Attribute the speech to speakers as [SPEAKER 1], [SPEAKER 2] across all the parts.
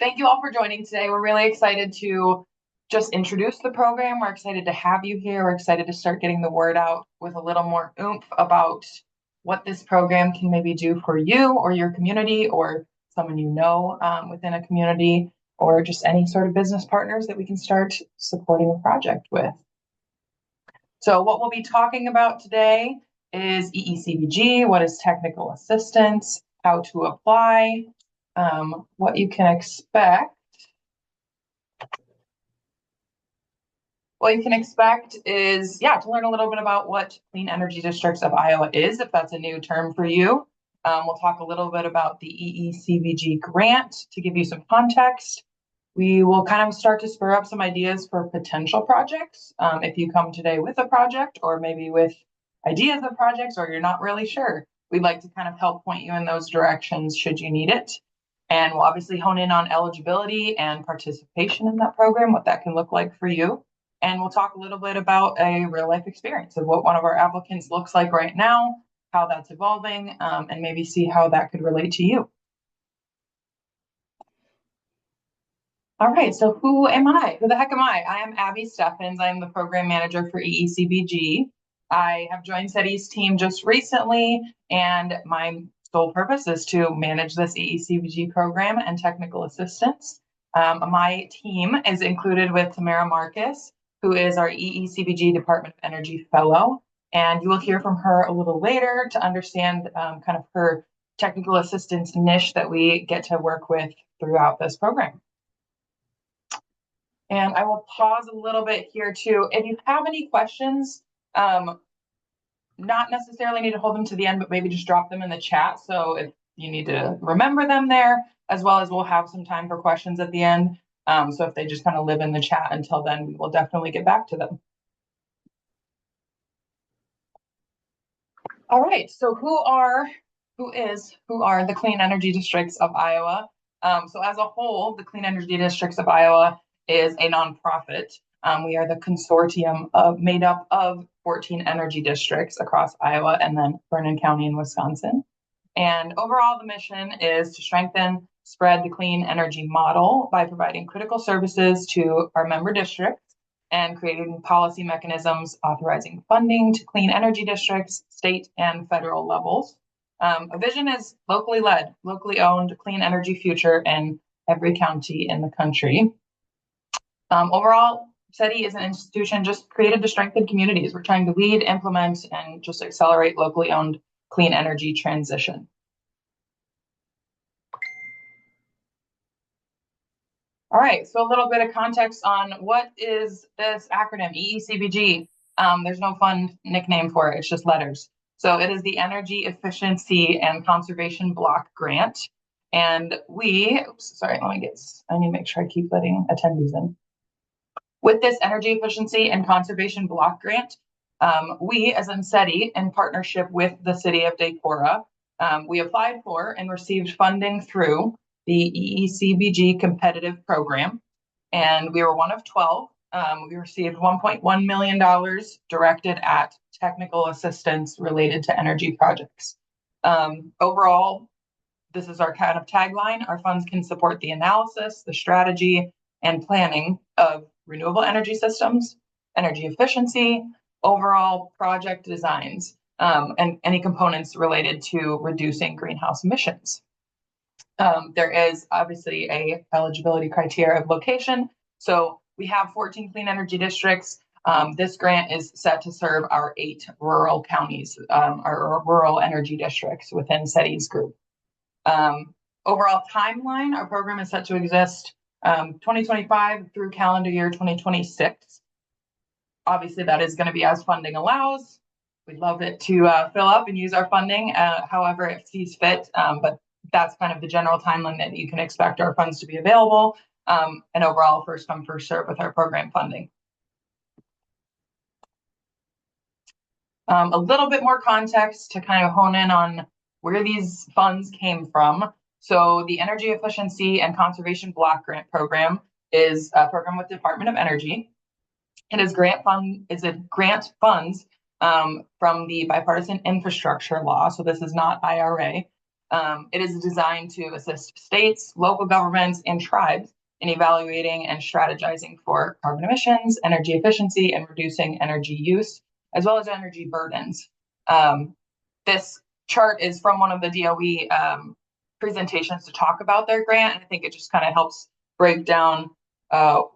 [SPEAKER 1] thank you all for joining today. We're really excited to just introduce the program. We're excited to have you here. We're excited to start getting the word out with a little more oomph about what this program can maybe do for you or your community or someone you know within a community, or just any sort of business partners that we can start supporting a project with. So what we'll be talking about today is EECBG, what is technical assistance, how to apply, what you can expect. What you can expect is, to learn a little bit about what Clean Energy Districts of Iowa is, if that's a new term for you. We'll talk a little bit about the EECBG grant to give you some context. We will kind of start to spur up some ideas for potential projects. If you come today with a project or maybe with ideas of projects or you're not really sure, we'd like to kind of help point you in those directions should you need it. And we'll obviously hone in on eligibility and participation in that program, what that can look like for you. And we'll talk a little bit about a real life experience of what one of our applicants looks like right now, how that's evolving, and maybe see how that could relate to you. All right, so who am I? Who the heck am I? I am Abby Steffens. I am the program manager for EECBG. I have joined CEDI's team just recently, and my sole purpose is to manage this EECBG program and technical assistance. My team is included with Tamara, who is our EECBG Department of Energy Fellow, and you will hear from her a little later to understand kind of her technical assistance niche that we get to work with throughout this program. And I will pause a little bit here too. If you have any questions, not necessarily need to hold them to the end, but maybe just drop them in the chat. So if you need to remember them there, as well as we'll have some time for questions at the end. So if they just kind of live in the chat until then, we will definitely get back to them. All right, so who are the Clean Energy Districts of Iowa? So as a whole, the Clean Energy Districts of Iowa is a nonprofit. We are the consortium made up of 14 energy districts across Iowa and then Vernon County in Wisconsin. And overall, the mission is to strengthen, spread the clean energy model by providing critical services to our member districts and creating policy mechanisms authorizing funding to clean energy districts, state and federal levels. A vision is locally led, locally owned, clean energy future in every county in the country. Overall, CEDI is an institution just created to strengthen communities. We're trying to lead, implement, and just accelerate locally owned clean energy transition. All right, so a little bit of context on what is this acronym, EECBG. There's no fun nickname for it, it's just letters. So it is the Energy Efficiency and Conservation Block Grant. And I need to make sure I keep letting attendees in. With this Energy Efficiency and Conservation Block Grant, we as in CEDI, in partnership with the city of Decorah, we applied for and received funding through the EECBG competitive program, and we were one of 12. We received $1.1 million directed at technical assistance related to energy projects. Overall, this is our kind of tagline. Our funds can support the analysis, the strategy, and planning of renewable energy systems, energy efficiency, overall project designs, and any components related to reducing greenhouse emissions. There is obviously a eligibility criteria of location. So we have 14 clean energy districts. This grant is set to serve our 8 rural counties, our rural energy districts within CEDI's group. Overall timeline, our program is set to exist 2025 through calendar year 2026. Obviously, that is going to be as funding allows. We'd love it to fill up and use our funding however it sees fit, but that's kind of the general timeline that you can expect our funds to be available, and overall first come, first serve with our program funding. A little bit more context to kind of hone in on where these funds came from. So the Energy Efficiency and Conservation Block Grant Program is a program with the Department of Energy. It is grant funds from the Bipartisan Infrastructure Law. So this is not IRA. It is designed to assist states, local governments, and tribes in evaluating and strategizing for carbon emissions, energy efficiency, and reducing energy use, as well as energy burdens. This chart is from one of the DOE presentations to talk about their grant, and I think it just kind of helps break down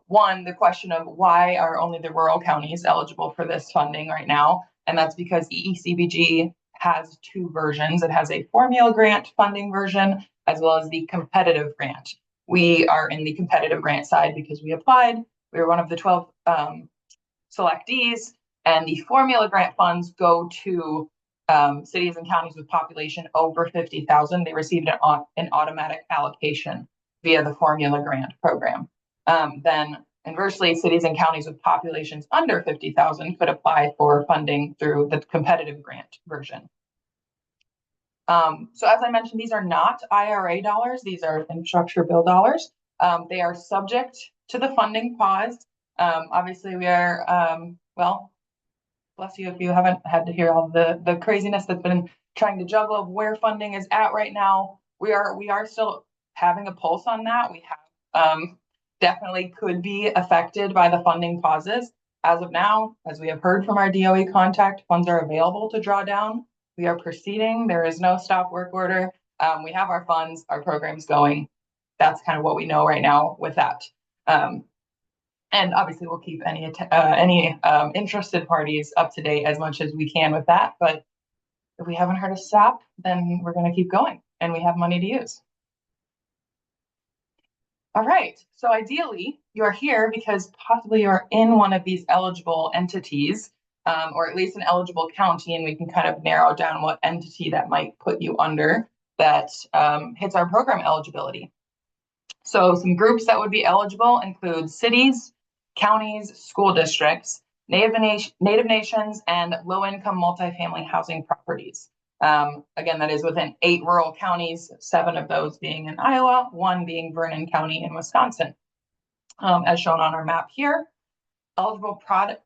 [SPEAKER 1] one, the question of why are only the rural counties eligible for this funding right now, and that's because EECBG has two versions. It has a formula grant funding version as well as the competitive grant. We are in the competitive grant side because we applied. We were one of the 12 selectees, and the formula grant funds go to cities and counties with population over 50,000. They received an automatic allocation via the formula grant program. Then inversely, cities and counties with populations under 50,000 could apply for funding through the competitive grant version. So as I mentioned, these are not IRA dollars. These are infrastructure bill dollars. They are subject to the funding pause. Obviously, we are, well, bless you if you haven't had to hear all the craziness that's been trying to juggle of where funding is at right now. We are still having a pulse on that. We have definitely could be affected by the funding pauses. As of now, as we have heard from our DOE contact, funds are available to draw down. We are proceeding. There is no stop work order. We have our funds, our programs going. That's kind of what we know right now with that. And obviously, we'll keep any interested parties up to date as much as we can with that. But if we haven't heard a stop, then we're going to keep going, and we have money to use. All right. So ideally, you're here because possibly you're in one of these eligible entities, or at least an eligible county, and we can kind of narrow down what entity that might put you under that hits our program eligibility. So some groups that would be eligible include cities, counties, school districts, Native nations, and low-income multifamily housing properties. Again, that is within 8 rural counties, 7 of those being in Iowa, 1 being Vernon County in Wisconsin. As shown on our map here, eligible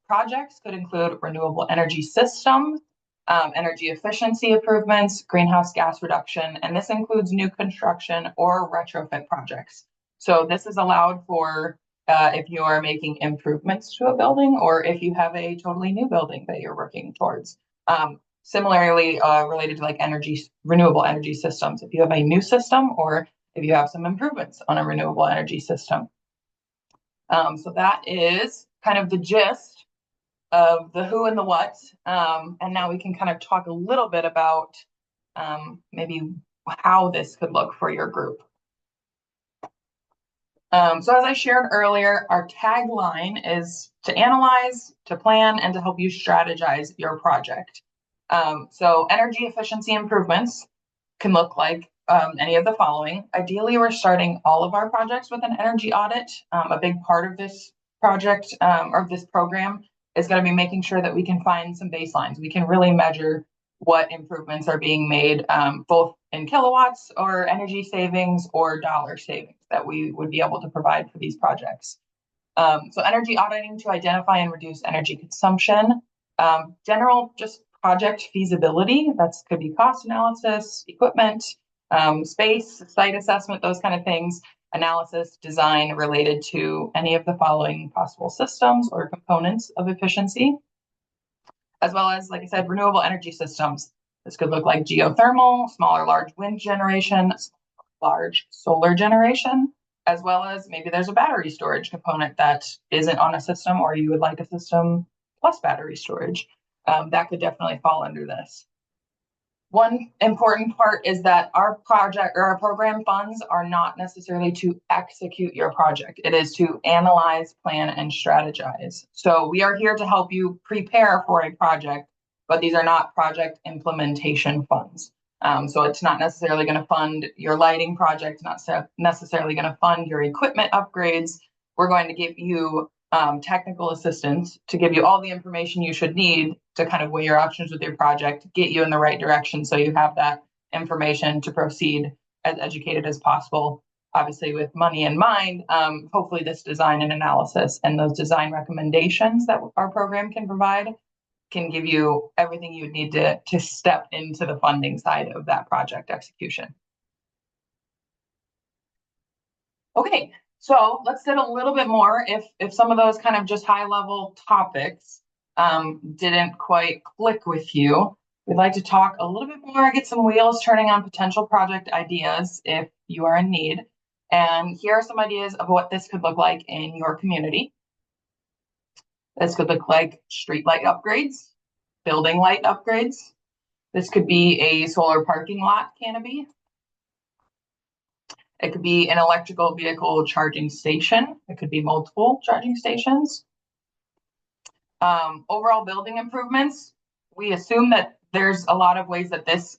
[SPEAKER 1] projects could include renewable energy systems, energy efficiency improvements, greenhouse gas reduction, and this includes new construction or retrofit projects. So this is allowed for if you are making improvements to a building or if you have a totally new building that you're working towards. Similarly, related to like renewable energy systems, if you have a new system or if you have some improvements on a renewable energy system. So that is kind of the gist of the who and the what. And now we can kind of talk a little bit about maybe how this could look for your group. So as I shared earlier, our tagline is to analyze, to plan, and to help you strategize your project. So energy efficiency improvements can look like any of the following. Ideally, we're starting all of our projects with an energy audit. A big part of this project or this program is going to be making sure that we can find some baselines. We can really measure what improvements are being made, both in kilowatts or energy savings or dollar savings that we would be able to provide for these projects. So energy auditing to identify and reduce energy consumption. General just project feasibility, that could be cost analysis, equipment, space, site assessment, those kind of things. Analysis, design related to any of the following possible systems or components of efficiency. As well as, like I said, renewable energy systems. This could look like geothermal, small or large wind generation, large solar generation, as well as maybe there's a battery storage component that isn't on a system or you would like a system plus battery storage. That could definitely fall under this. One important part is that our project or our program funds are not necessarily to execute your project. It is to analyze, plan, and strategize. So we are here to help you prepare for a project, but these are not project implementation funds. So it's not necessarily going to fund your lighting project, not necessarily going to fund your equipment upgrades. We're going to give you technical assistance to give you all the information you should need to kind of weigh your options with your project, get you in the right direction so you have that information to proceed as educated as possible. Obviously, with money in mind, hopefully this design and analysis and those design recommendations that our program can provide can give you everything you would need to step into the funding side of that project execution. Okay, so let's sit a little bit more if some of those kind of just high level topics didn't quite click with you. We'd like to talk a little bit more, get some wheels turning on potential project ideas if you are in need. And here are some ideas of what this could look like in your community. This could look like street light upgrades, building light upgrades. This could be a solar parking lot canopy. It could be an electrical vehicle charging station. It could be multiple charging stations. Overall building improvements. We assume that there's a lot of ways that this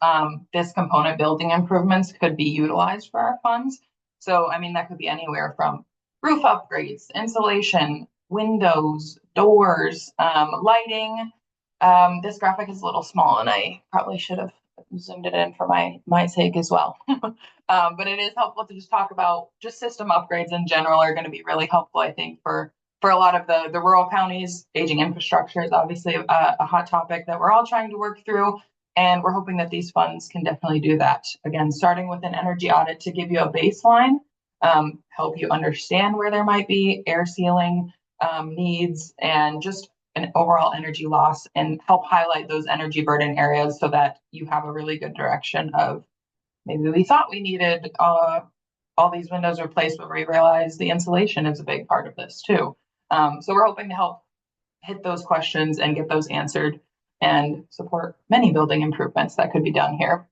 [SPEAKER 1] component building improvements could be utilized for our funds. So, I mean, that could be anywhere from roof upgrades, insulation, windows, doors, lighting. This graphic is a little small and I probably should have zoomed it in for my sake as well. But it is helpful to just talk about just system upgrades in general are going to be really helpful, I think, for a lot of the rural counties. Aging infrastructure is obviously a hot topic that we're all trying to work through. And we're hoping that these funds can definitely do that. Again, starting with an energy audit to give you a baseline, help you understand where there might be air sealing needs and just an overall energy loss, and help highlight those energy burden areas so that you have a really good direction of maybe we thought we needed all these windows replaced, but we realized the insulation is a big part of this too. So we're hoping to help hit those questions and get those answered and support many building improvements that could be done here.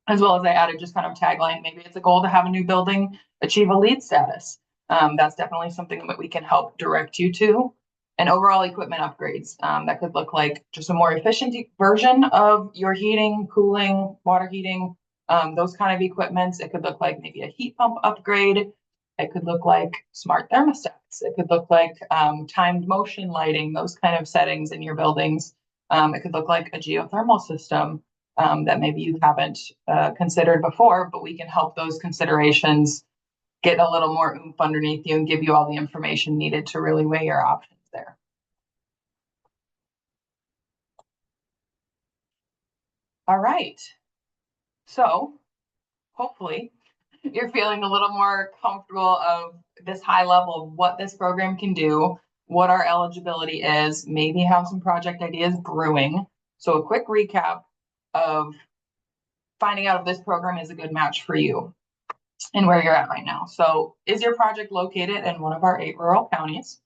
[SPEAKER 1] As well as I added just kind of tagline, maybe it's a goal to have a new building achieve a LEED status. That's definitely something that we can help direct you to. And overall equipment upgrades. That could look like just a more efficient version of your heating, cooling, water heating, those kind of equipments. It could look like maybe a heat pump upgrade. It could look like smart thermostats. It could look like timed motion lighting, those kind of settings in your buildings. It could look like a geothermal system that maybe you haven't considered before, but we can help those considerations get a little more oomph underneath you and give you all the information needed to really weigh your options there. All right. So hopefully you're feeling a little more comfortable of this high level of what this program can do, what our eligibility is, maybe have some project ideas brewing. So a quick recap of finding out if this program is a good match for you and where you're at right now. So is your project located in one of our 8 rural counties?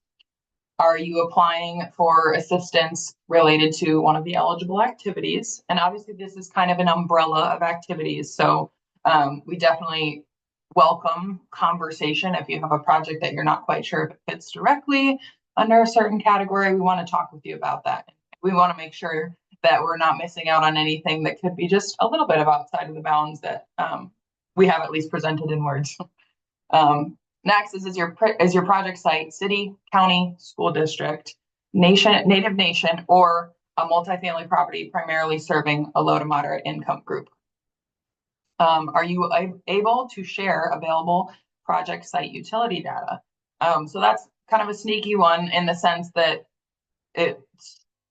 [SPEAKER 1] Are you applying for assistance related to one of the eligible activities? And obviously this is kind of an umbrella of activities. So we definitely welcome conversation. If you have a project that you're not quite sure if it fits directly under a certain category, we want to talk with you about that. We want to make sure that we're not missing out on anything that could be just a little bit of outside of the bounds that we have at least presented in words. Next is your project site city, county, school district, native nation, or a multifamily property primarily serving a low to moderate income group? Are you able to share available project site utility data? So that's kind of a sneaky one in the sense that it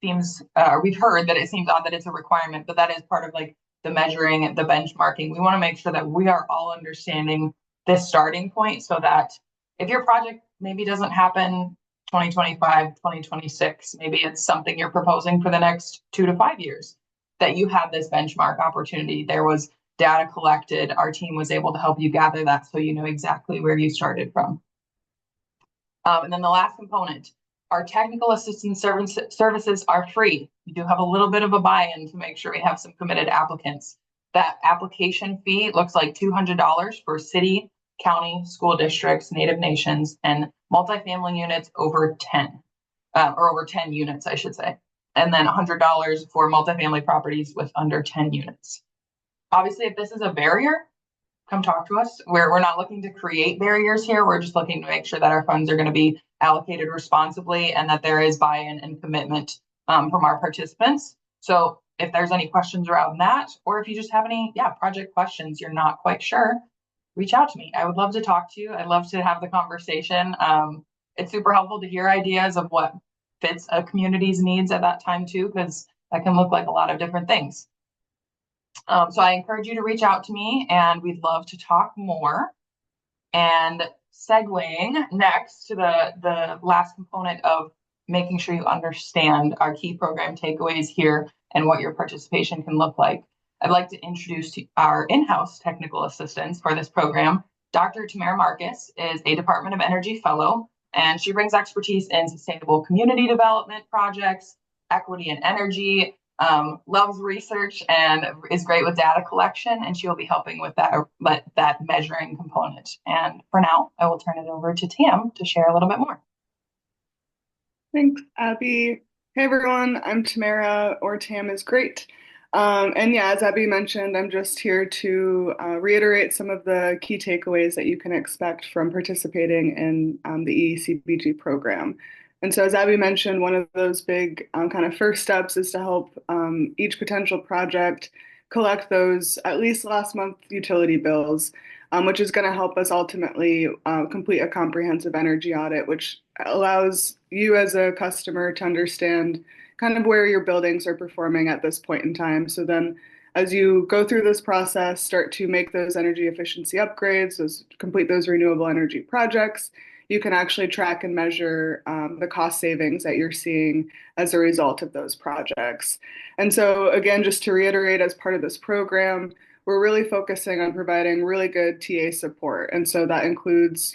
[SPEAKER 1] seems, we've heard that it seems odd that it's a requirement, but that is part of like the measuring, the benchmarking. We want to make sure that we are all understanding this starting point so that if your project maybe doesn't happen 2025, 2026, maybe it's something you're proposing for the next 2 to 5 years, that you have this benchmark opportunity. There was data collected. Our team was able to help you gather that so you know exactly where you started from. And then the last component, our technical assistance services are free. We do have a little bit of a buy-in to make sure we have some committed applicants. That application fee looks like $200 for city, county, school districts, native nations, and multifamily units over 10, or over 10 units, I should say. And then $100 for multifamily properties with under 10 units. Obviously, if this is a barrier, come talk to us. We're not looking to create barriers here. We're just looking to make sure that our funds are going to be allocated responsibly and that there is buy-in and commitment from our participants. So if there's any questions around that, or if you just have any project questions, you're not quite sure, reach out to me. I would love to talk to you. I'd love to have the conversation. It's super helpful to hear ideas of what fits a community's needs at that time too, because that can look like a lot of different things. So I encourage you to reach out to me, and we'd love to talk more. And segueing next to the last component of making sure you understand our key program takeaways here and what your participation can look like, I'd like to introduce to our in-house technical assistants for this program. Dr. Tamara Marcus is a Department of Energy Fellow, and she brings expertise in sustainable community development projects, equity and energy, loves research, and is great with data collection, and she will be helping with that measuring component. And for now, I will turn it over to Tam to share a little bit more.
[SPEAKER 2] Thanks, Abby. Hey everyone, I'm Tamara, or Tam is great. And yeah, as Abby mentioned, I'm just here to reiterate some of the key takeaways that you can expect from participating in the EECBG program. And so as Abby mentioned, one of those big kind of first steps is to help each potential project collect those at least last month utility bills, which is going to help us ultimately complete a comprehensive energy audit, which allows you as a customer to understand kind of where your buildings are performing at this point in time. So then as you go through this process, start to make those energy efficiency upgrades, complete those renewable energy projects, you can actually track and measure the cost savings that you're seeing as a result of those projects. And so again, just to reiterate, as part of this program, we're really focusing on providing really good TA support. And so that includes,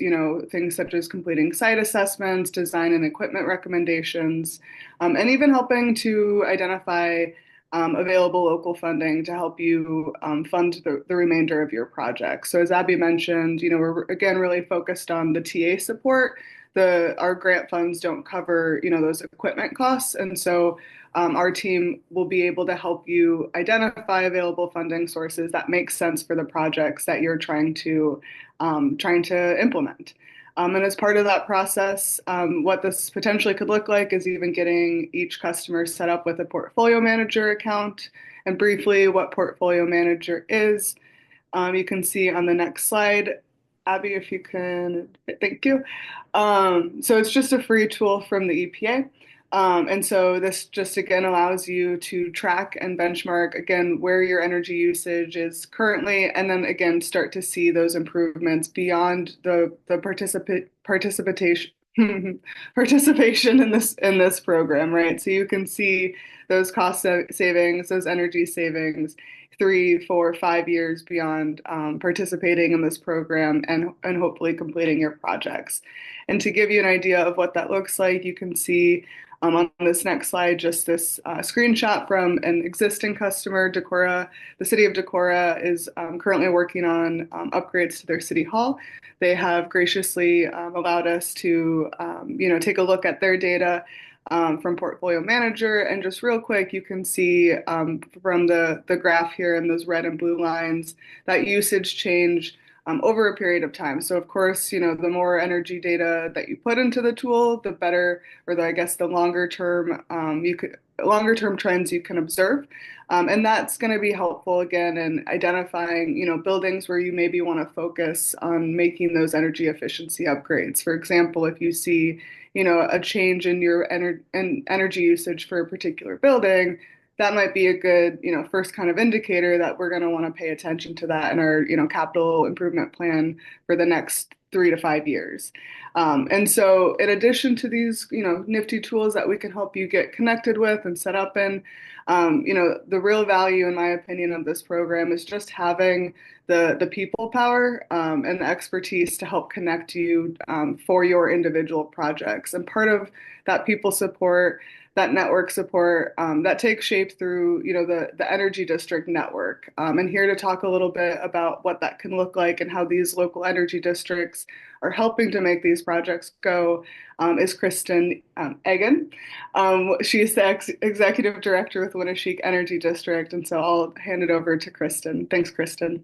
[SPEAKER 2] things such as completing site assessments, design and equipment recommendations, and even helping to identify available local funding to help you fund the remainder of your project. So as Abby mentioned, we're again really focused on the TA support. Our grant funds don't cover, those equipment costs. And so our team will be able to help you identify available funding sources that make sense for the projects that you're trying to implement. And as part of that process, what this potentially could look like is even getting each customer set up with a portfolio manager account. And briefly, what portfolio manager is, you can see on the next slide. Abby, if you can, thank you. So it's just a free tool from the EPA. And so this just again allows you to track and benchmark again where your energy usage is currently, and then again start to see those improvements beyond the participation participation in this program, right? So you can see those cost savings, those energy savings, 3, 4, 5 years beyond participating in this program and hopefully completing your projects. And to give you an idea of what that looks like, you can see on this next slide, just this screenshot from an existing customer, Decorah. The city of Decorah is currently working on upgrades to their city hall. They have graciously allowed us to, take a look at their data from Portfolio Manager. And just real quick, you can see from the graph here in those red and blue lines that usage change over a period of time. So of course, the more energy data that you put into the tool, the better, or the longer term trends you can observe. And that's going to be helpful again in identifying, buildings where you maybe want to focus on making those energy efficiency upgrades. For example, if you see, a change in your energy usage for a particular building, that might be a good, first kind of indicator that we're going to want to pay attention to that in our, capital improvement plan for the next 3 to 5 years. And so in addition to these, nifty tools that we can help you get connected with and set up in, the real value, in my opinion, of this program is just having the people power and the expertise to help connect you for your individual projects. And part of that people support, that network support, that takes shape through, the energy district network. And here to talk a little bit about what that can look like and how these local energy districts are helping to make these projects go is Kristen Egan. She's the executive director with Winneshiek Energy District. And so I'll hand it over to Kristen. Thanks, Kristen.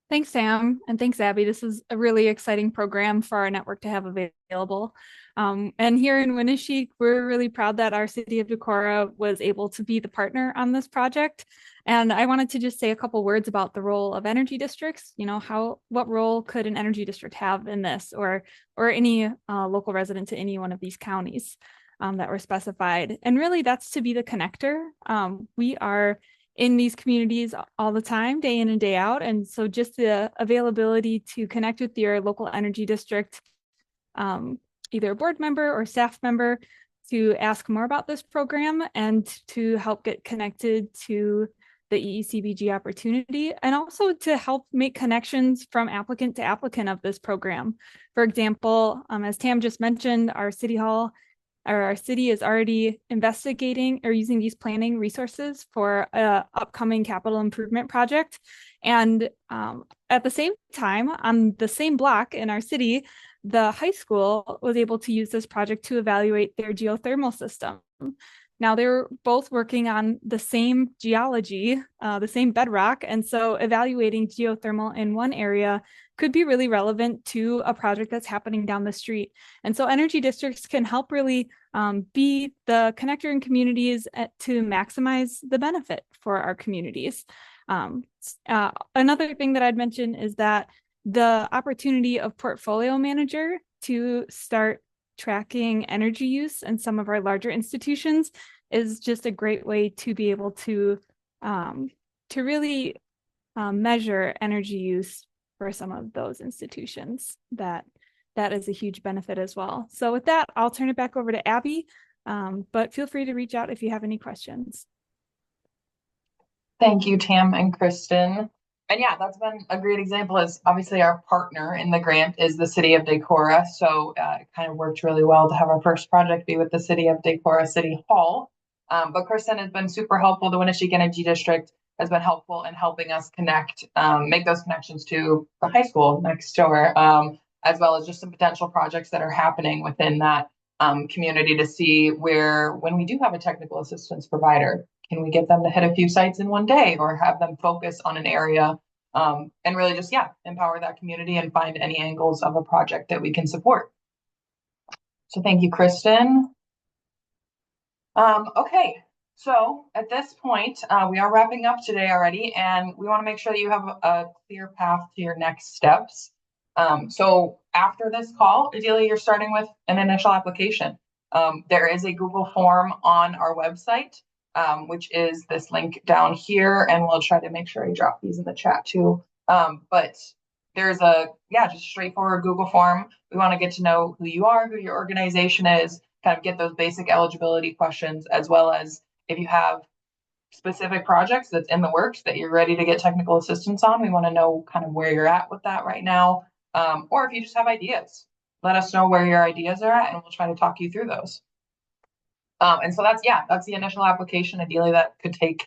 [SPEAKER 3] Thanks, Sam, and thanks, Abby. This is a really exciting program for our network to have available. And here in Winneshiek, we're really proud that our city of Decorah was able to be the partner on this project. And I wanted to just say a couple words about the role of energy districts. What role could an energy district have in this, or any local resident to any one of these counties that were specified? And really, that's to be the connector. We are in these communities all the time, day in and day out. And so just the availability to connect with your local energy district, either a board member or staff member, to ask more about this program and to help get connected to the EECBG opportunity, and also to help make connections from applicant to applicant of this program. For example, as Tam just mentioned, our city is already investigating or using these planning resources for an upcoming capital improvement project. And at the same time, on the same block in our city, the high school was able to use this project to evaluate their geothermal system. Now, they're both working on the same geology, the same bedrock, and so evaluating geothermal in one area could be really relevant to a project that's happening down the street. And so energy districts can help really be the connector in communities to maximize the benefit for our communities. Another thing that I'd mention is that the opportunity of portfolio manager to start tracking energy use in some of our larger institutions is just a great way to be able to really measure energy use for some of those institutions. That is a huge benefit as well. So with that, I'll turn it back over to Abby, but feel free to reach out if you have any questions.
[SPEAKER 1] Thank you, Tam and Kristen. And yeah, that's been a great example, as obviously our partner in the grant is the city of Decorah. So it kind of worked really well to have our first project be with the city of Decorah City Hall. But Kristen has been super helpful. The Winneshiek Energy District has been helpful in helping us connect, make those connections to the high school next door, as well as just some potential projects that are happening within that community to see where, when we do have a technical assistance provider, can we get them to hit a few sites in one day, or have them focus on an area and really just, empower that community and find any angles of a project that we can support. So thank you, Kristen. Okay, so at this point, we are wrapping up today already, and we want to make sure that you have a clear path to your next steps. So after this call, ideally, you're starting with an initial application. There is a Google form on our website, which is this link down here, and we'll try to make sure I drop these in the chat too. But there's just straightforward Google form. We want to get to know who you are, who your organization is, kind of get those basic eligibility questions, as well as if you have specific projects that's in the works that you're ready to get technical assistance on. We want to know kind of where you're at with that right now. Or if you just have ideas, let us know where your ideas are at, and we'll try to talk you through those. And so that's the initial application. Ideally, that could take,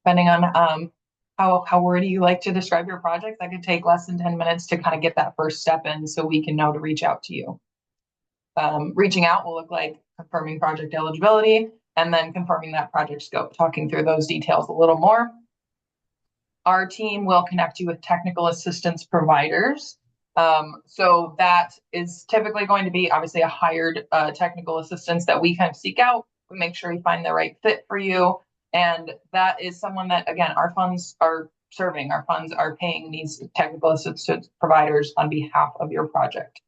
[SPEAKER 1] depending on how wordy you like to describe your project, that could take less than 10 minutes to kind of get that first step in, so we can know to reach out to you. Reaching out will look like confirming project eligibility and then confirming that project scope, talking through those details a little more. Our team will connect you with technical assistance providers. So that is typically going to be obviously a hired technical assistance that we kind of seek out. We make sure we find the right fit for you. And that is someone that, again, our funds are serving. Our funds are paying these technical assistance providers on behalf of your project.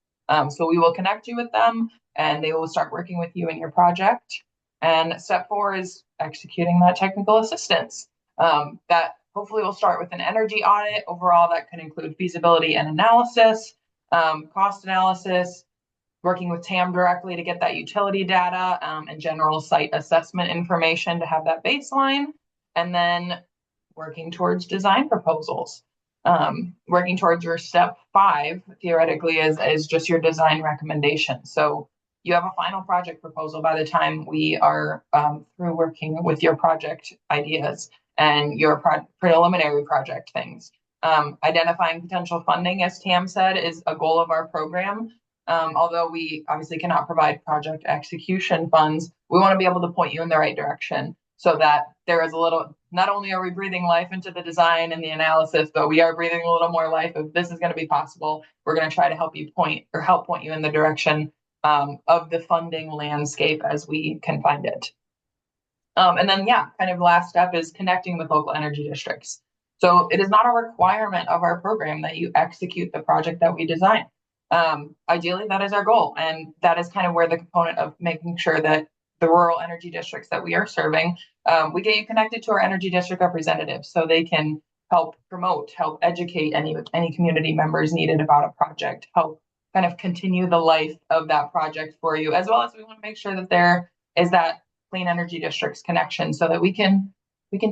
[SPEAKER 1] So we will connect you with them, and they will start working with you in your project. And step 4 is executing that technical assistance. That hopefully will start with an energy audit. Overall, that could include feasibility and analysis, cost analysis, working with TAM directly to get that utility data and general site assessment information to have that baseline, and then working towards design proposals. Working towards your step 5 theoretically is just your design recommendation. So you have a final project proposal by the time we are through working with your project ideas and your preliminary project things. Identifying potential funding, as Tam said, is a goal of our program. Although we obviously cannot provide project execution funds, we want to be able to point you in the right direction, so that there is a little, not only are we breathing life into the design and the analysis, but we are breathing a little more life. If this is going to be possible, we're going to try to help point you in the direction of the funding landscape as we can find it. And then, yeah, kind of last step is connecting with local energy districts. So it is not a requirement of our program that you execute the project that we design. Ideally, that is our goal. And that is kind of where the component of making sure that the rural energy districts that we are serving, we get you connected to our energy district representatives so they can help promote, help educate any community members needed about a project, help kind of continue the life of that project for you, as well as we want to make sure that there is that clean energy districts connection so that we can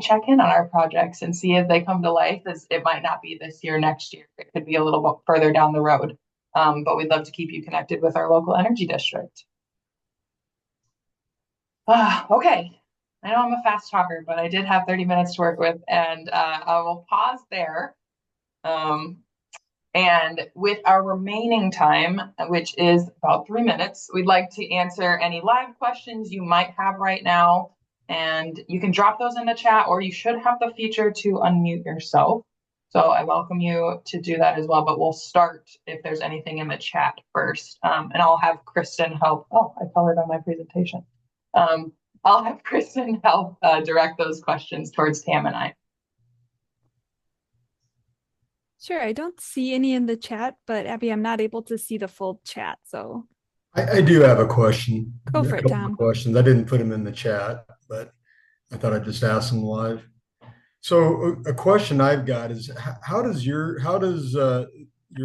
[SPEAKER 1] check in on our projects and see if they come to life. As it might not be this year, next year, it could be a little bit further down the road. But we'd love to keep you connected with our local energy district. Okay, I know I'm a fast talker, but I did have 30 minutes to work with, and I will pause there. And with our remaining time, which is about 3 minutes, we'd like to answer any live questions you might have right now. And you can drop those in the chat, or you should have the feature to unmute yourself. So I welcome you to do that as well, but we'll start if there's anything in the chat first. And I'll have Kristen help. Oh, I colored on my presentation. I'll have Kristen help direct those questions towards Tam and I.
[SPEAKER 3] Sure, I don't see any in the chat, but Abby, I'm not able to see the full chat, so.
[SPEAKER 4] I do have a question.
[SPEAKER 3] Go for it, Tom.
[SPEAKER 4] Questions. I didn't put them in the chat, but I thought I'd just ask them live. So a question I've got is how does your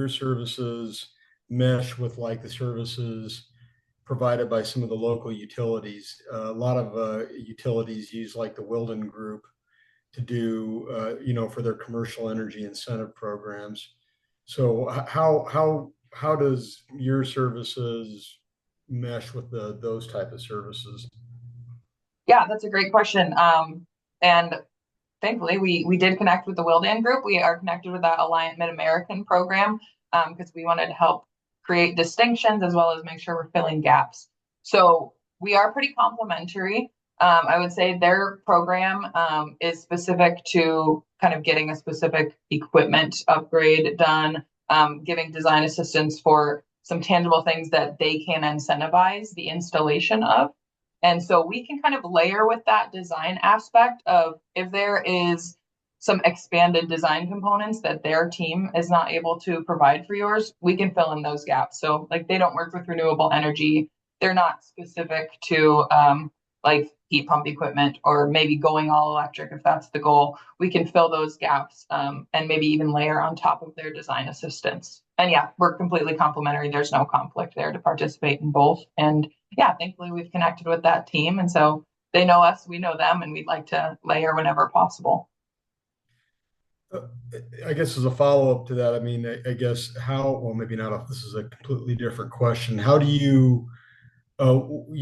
[SPEAKER 4] services mesh with like the services provided by some of the local utilities? A lot of utilities use like the Wilden Group to do for their commercial energy incentive programs. So how does your services mesh with those type of services?
[SPEAKER 1] Yeah, that's a great question. And thankfully, we did connect with the Wilden Group. We are connected with that Alliant Mid-American program because we wanted to help create distinctions as well as make sure we're filling gaps. So we are pretty complementary. I would say their program is specific to kind of getting a specific equipment upgrade done, giving design assistance for some tangible things that they can incentivize the installation of. And so we can kind of layer with that design aspect of if there is some expanded design components that their team is not able to provide for yours, we can fill in those gaps. So like they don't work with renewable energy. They're not specific to like heat pump equipment or maybe going all electric if that's the goal. We can fill those gaps and maybe even layer on top of their design assistance. And yeah, we're completely complementary. There's no conflict there to participate in both. And yeah, thankfully we've connected with that team. And so they know us, we know them, and we'd like to layer whenever possible.
[SPEAKER 4] I guess as a follow-up to that, I mean, I guess well, maybe not, this is a completely different question. How do you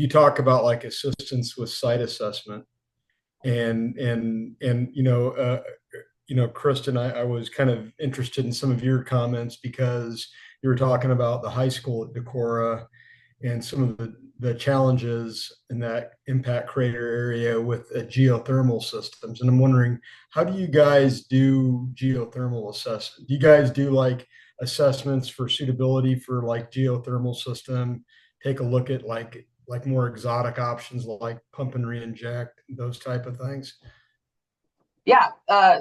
[SPEAKER 4] talk about like assistance with site assessment and Kristen, I was kind of interested in some of your comments because you were talking about the high school at Decorah and some of the challenges in that impact crater area with geothermal systems. And I'm wondering, how do you guys do geothermal assessment? Do you guys do like assessments for suitability for like geothermal system? Take a look at like more exotic options like pump and re-inject, those type of things? Yeah.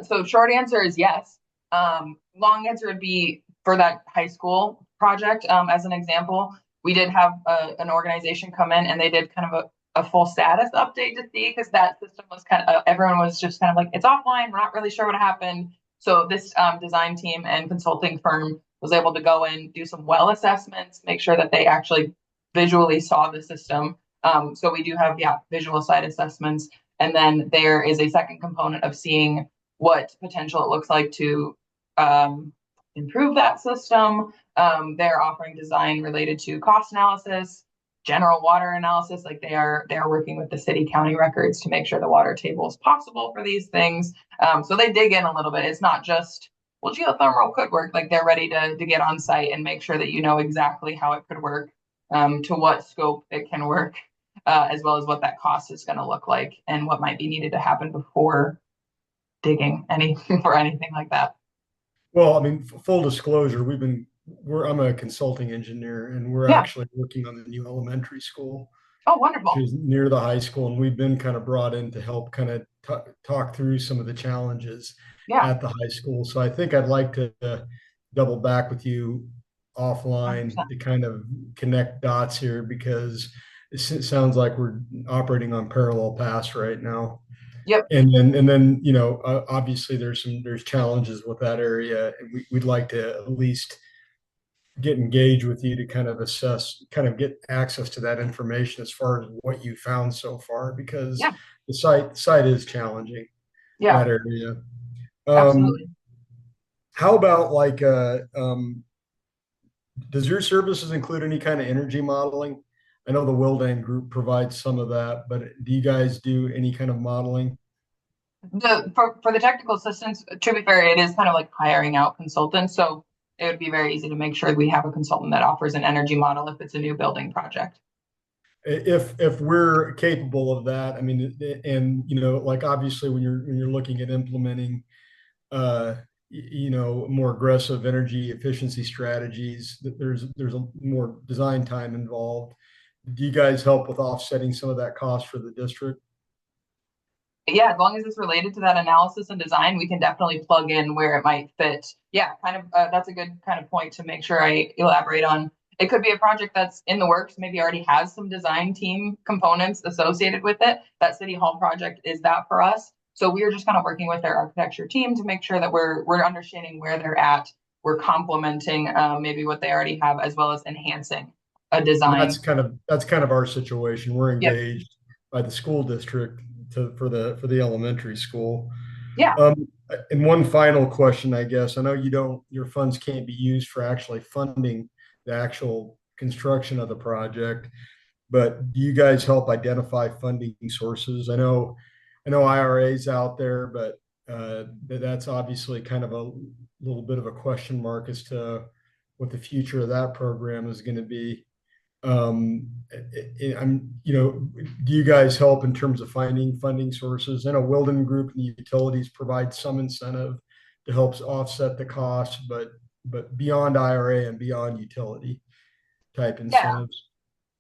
[SPEAKER 1] So short answer is yes. Long answer would be for that high school project, as an example, we did have an organization come in and they did kind of a full status update to see, because that system was kind of, everyone was just kind of like, it's offline. We're not really sure what happened. So this design team and consulting firm was able to go in, do some well assessments, make sure that they actually visually saw the system. So we do have, visual site assessments. And then there is a second component of seeing what potential it looks like to improve that system. They're offering design related to cost analysis, general water analysis. Like they're working with the city county records to make sure the water table is possible for these things. So they dig in a little bit. It's not just, well, geothermal could work. Like they're ready to get on site and make sure that you know exactly how it could work, to what scope it can work, as well as what that cost is going to look like and what might be needed to happen before digging for anything like that.
[SPEAKER 4] Well, I mean, full disclosure, we've been I'm a consulting engineer, and we're
[SPEAKER 1] Yeah.
[SPEAKER 4] actually working on the new elementary school,
[SPEAKER 1] Oh,
[SPEAKER 4] which
[SPEAKER 1] wonderful.
[SPEAKER 4] is near the high school, and we've been kind of brought in to help kind of talk through some of the challenges
[SPEAKER 1] Yeah,
[SPEAKER 4] at the high school. So I think I'd like to double back with you offline
[SPEAKER 1] 100%.
[SPEAKER 4] to kind of connect dots here, because it sounds like we're operating on parallel paths right now.
[SPEAKER 1] Yep.
[SPEAKER 4] And then obviously there's challenges with that area, and we'd like to at least get engaged with you to kind of assess, kind of get access to that information as far as what you found so far, because
[SPEAKER 1] Yeah.
[SPEAKER 4] the site is challenging,
[SPEAKER 1] Yeah,
[SPEAKER 4] that area. Um,
[SPEAKER 1] absolutely.
[SPEAKER 4] how about like does your services include any kind of energy modeling? I know the Wildan group provides some of that, but do you guys do any kind of modeling?
[SPEAKER 1] For the technical assistance, to be fair, it is kind of like hiring out consultants. So it would be very easy to make sure we have a consultant that offers an energy model if it's a new building project.
[SPEAKER 4] If we're capable of that, I mean, and like obviously when you're looking at implementing more aggressive energy efficiency strategies, there's a more design time involved. Do you guys help with offsetting some of that cost for the district?
[SPEAKER 1] Yeah, as long as it's related to that analysis and design, we can definitely plug in where it might fit. Yeah, kind of. That's a good kind of point to make sure I elaborate on. It could be a project that's in the works, maybe already has some design team components associated with it. That City Hall project is that for us. So we are just kind of working with their architecture team to make sure that we're understanding where they're at. We're complementing maybe what they already have, as well as enhancing a
[SPEAKER 4] And
[SPEAKER 1] design.
[SPEAKER 4] that's kind of our situation. We're
[SPEAKER 1] Yep.
[SPEAKER 4] engaged by the school district for the elementary school.
[SPEAKER 1] Yeah.
[SPEAKER 4] And one final question, I guess. I know your funds can't be used for actually funding the actual construction of the project, but do you guys help identify funding sources? I know IRA's out there, but that's obviously kind of a little bit of a question mark as to what the future of that program is going to be. Do you guys help in terms of finding funding sources? I know Wilden Group and the utilities provide some incentive to help offset the cost, but beyond IRA and beyond utility type
[SPEAKER 1] Yeah.
[SPEAKER 4] incentives.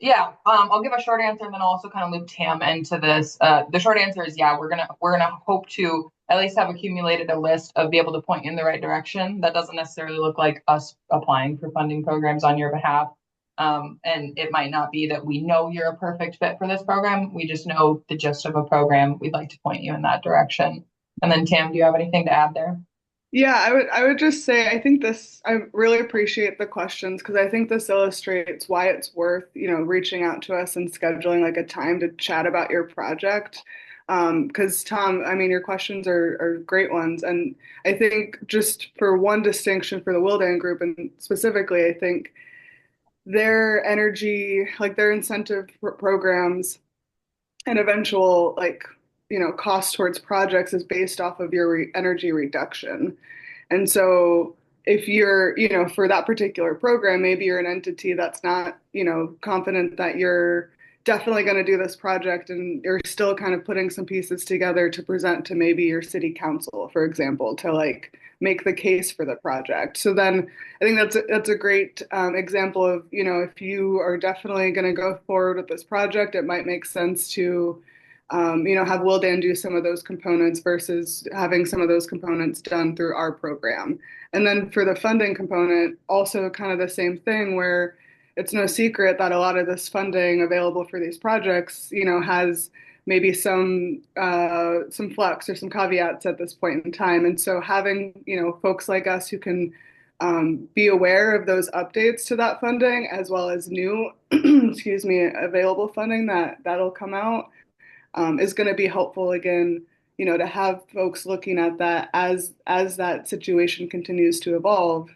[SPEAKER 1] Yeah, I'll give a short answer and then I'll also kind of loop Tam into this. The short answer is yeah, we're gonna hope to at least have accumulated a list of be able to point you in the right direction. That doesn't necessarily look like us applying for funding programs on your behalf. And it might not be that we know you're a perfect fit for this program. We just know the gist of a program. We'd like to point you in that direction. And then Tam, do you have anything to add there?
[SPEAKER 2] Yeah, I would just say I really appreciate the questions because I think this illustrates why it's worth, reaching out to us and scheduling like a time to chat about your project. Because Tom, I mean, your questions are great ones. And I think just for one distinction for the Wildan group and specifically, I think their energy, like their incentive programs and eventual cost towards projects is based off of your energy reduction. And so if you're, for that particular program, maybe you're an entity that's not, confident that you're definitely going to do this project and you're still kind of putting some pieces together to present to maybe your city council, for example, to like make the case for the project. So then I think that's a great example of, if you are definitely going to go forward with this project, it might make sense to have Wildan do some of those components versus having some of those components done through our program. And then for the funding component, also kind of the same thing where it's no secret that a lot of this funding available for these projects, has maybe some flux or some caveats at this point in time. And so having, folks like us who can be aware of those updates to that funding as well as new, excuse me, available funding that'll come out is going to be helpful again, to have folks looking at that as that situation continues to evolve,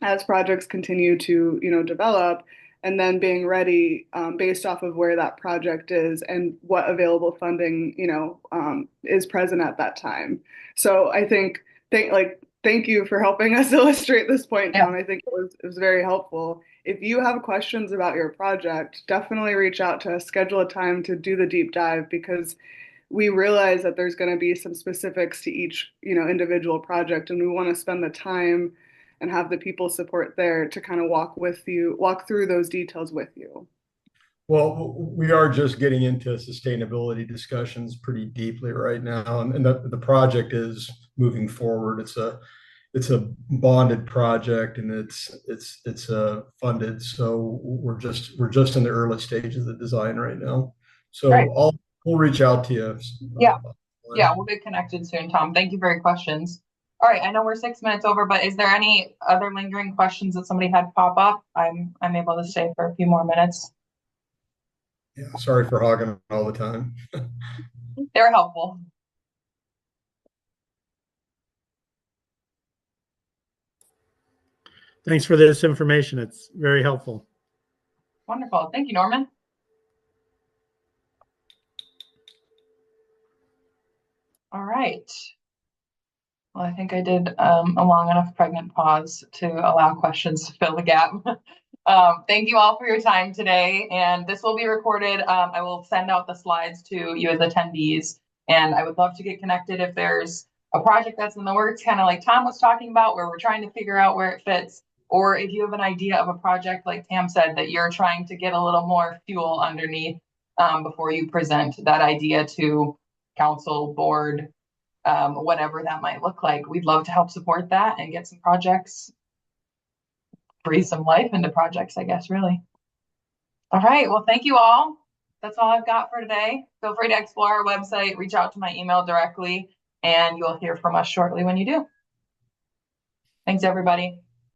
[SPEAKER 2] as projects continue to, develop, and then being ready based off of where that project is and what available funding, is present at that time. So I think thank you for helping us illustrate this point,
[SPEAKER 1] Yeah.
[SPEAKER 2] Tom. I think it was very helpful. If you have questions about your project, definitely reach out to us, schedule a time to do the deep dive because we realize that there's going to be some specifics to each, individual project, and we want to spend the time and have the people support there to kind of walk through those details with you.
[SPEAKER 4] Well, we are just getting into sustainability discussions pretty deeply right now, and the project is moving forward. It's a bonded project, and it's funded. So we're just in the early stages of the design right now. So
[SPEAKER 1] Right.
[SPEAKER 4] we'll reach out to you.
[SPEAKER 1] Yeah, we'll get connected soon, Tom. Thank you for your questions. All right, I know we're 6 minutes over, but is there any other lingering questions that somebody had pop up? I'm able to stay for a few more minutes.
[SPEAKER 4] Yeah, sorry for hogging all the time.
[SPEAKER 1] They're helpful.
[SPEAKER 5] Thanks for this information. It's very helpful.
[SPEAKER 1] Wonderful. Thank you, Norman. All right. Well, I think I did a long enough pregnant pause to allow questions to fill the gap. Thank you all for your time today. And this will be recorded. I will send out the slides to you as attendees. And I would love to get connected if there's a project that's in the works, kind of like Tom was talking about, where we're trying to figure out where it fits. Or if you have an idea of a project, like Tam said, that you're trying to get a little more fuel underneath before you present that idea to council, board, whatever that might look like. We'd love to help support that and get some projects, breathe some life into projects, I guess, really. All right, well, thank you all. That's all I've got for today. Feel free to explore our website, reach out to my email directly, and you'll hear from us shortly when you do. Thanks, everybody.